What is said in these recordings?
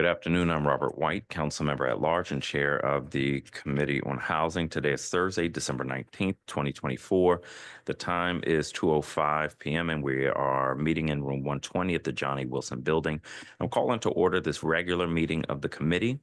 Good afternoon. I'm Robert White, council member at large and chair of the Committee on Housing. Today is Thursday, December 19th, 2024. The time is 2:05 p.m. and we are meeting in room 120 at the Johnny Wilson Building. I'm calling to order this regular meeting of the committee.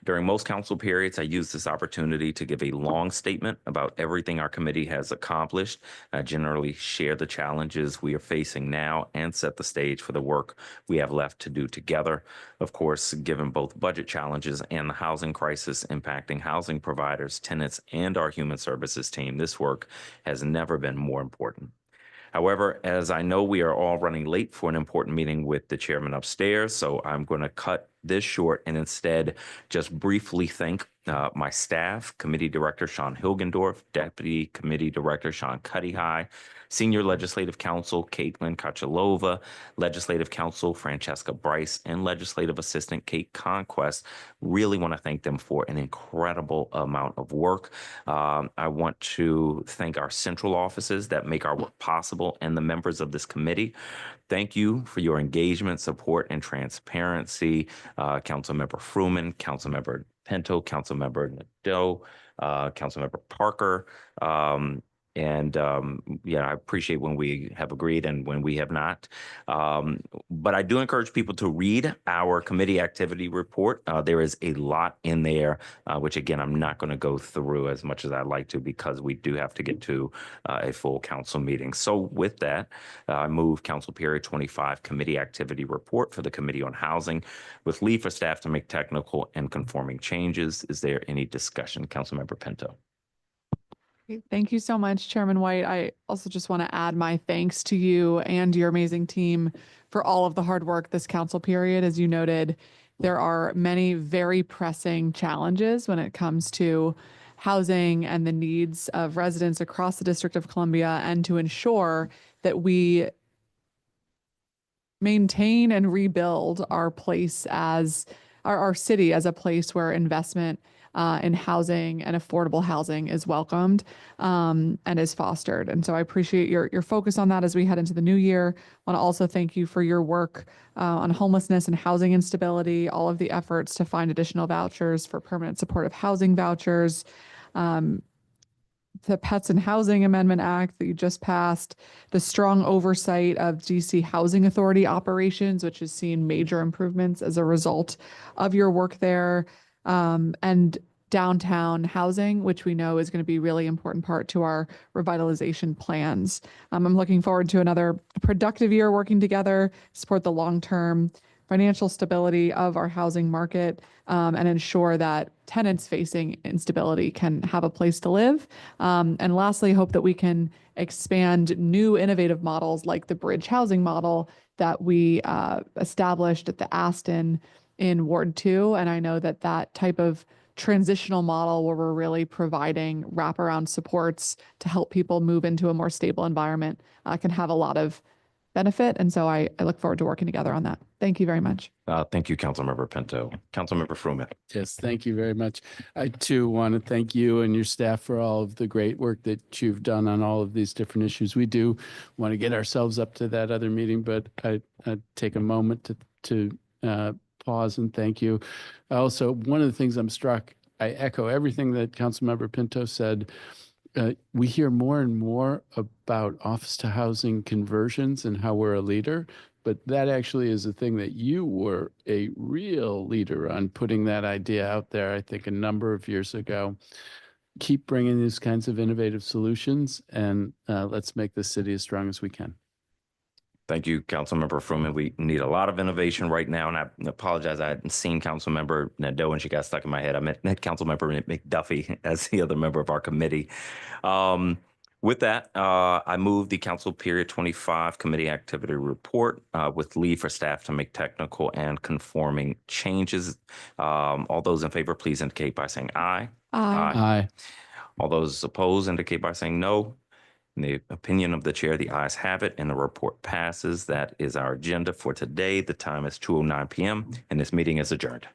During most council periods, I use this opportunity to give a long statement about everything our committee has accomplished. I generally share the challenges we are facing now and set the stage for the work we have left to do together. Of course, given both budget challenges and the housing crisis impacting housing providers, tenants, and our human services team, this work has never been more important. However, as I know we are all running late for an important meeting with the chairman upstairs, so I'm going to cut this short and instead just briefly thank my staff, Committee Director Sean Hilgendorf, Deputy Committee Director Sean Cuddihigh, Senior Legislative Counsel Caitlin Kachalova, Legislative Counsel Francesca Bryce, and Legislative Assistant Kate Conquest. Really want to thank them for an incredible amount of work. I want to thank our central offices that make our work possible and the members of this committee. Thank you for your engagement, support, and transparency. Councilmember Fruman, Councilmember Pinto, Councilmember Nadeau, Councilmember Parker, I appreciate when we have agreed and when we have not. But I do encourage people to read our committee activity report. There is a lot in there, which again, I'm not going to go through as much as I'd like to because we do have to get to a full council meeting. So with that, I move Council Period 25 Committee Activity Report for the Committee on Housing with leave for staff to make technical and conforming changes. Is there any discussion? Councilmember Pinto. Thank you so much, Chairman White. I also just want to add my thanks to you and your amazing team for all of the hard work this council period. As you noted, there are many very pressing challenges when it comes to housing and the needs of residents across the District of Columbia, and to ensure that we maintain and rebuild our place as our city as a place where investment in housing and affordable housing is welcomed and is fostered. And so I appreciate your focus on that as we head into the new year. I want to also thank you for your work on homelessness and housing instability, all of the efforts to find additional vouchers for permanent supportive housing vouchers, the Pets and Housing Amendment Act that you just passed, the strong oversight of DC Housing Authority operations, which has seen major improvements as a result of your work there, and downtown housing, which we know is going to be a really important part to our revitalization plans. I'm looking forward to another productive year working together, support the long-term financial stability of our housing market, and ensure that tenants facing instability can have a place to live. And lastly, hope that we can expand new innovative models like the bridge housing model that we established at the Aston in Ward 2. And I know that that type of transitional model where we're really providing wraparound supports to help people move into a more stable environment can have a lot of benefit. And so I look forward to working together on that. Thank you very much. Thank you, Councilmember Pinto. Councilmember Fruman. Yes, thank you very much. I too want to thank you and your staff for all of the great work that you've done on all of these different issues. We do want to get ourselves up to that other meeting, but I take a moment to pause and thank you. Also, one of the things I'm struck, I echo everything that Councilmember Pinto said. We hear more and more about office to housing conversions and how we're a leader, but that actually is a thing that you were a real leader on, putting that idea out there, I think, a number of years ago. Keep bringing these kinds of innovative solutions, and let's make the city as strong as we can. Thank you, Councilmember Fruman. We need a lot of innovation right now, and I apologize. I hadn't seen Councilmember Nadeau and she got stuck in my head. I met Councilmember McDuffie as the other member of our committee. With that, I move the Council Period 25 Committee Activity Report with leave for staff to make technical and conforming changes. All those in favor, please indicate by saying aye. Aye. Aye. All those opposed indicate by saying no. In the opinion of the chair, the ayes have it and the report passes. That is our agenda for today. The time is 2:09 p.m. and this meeting is adjourned.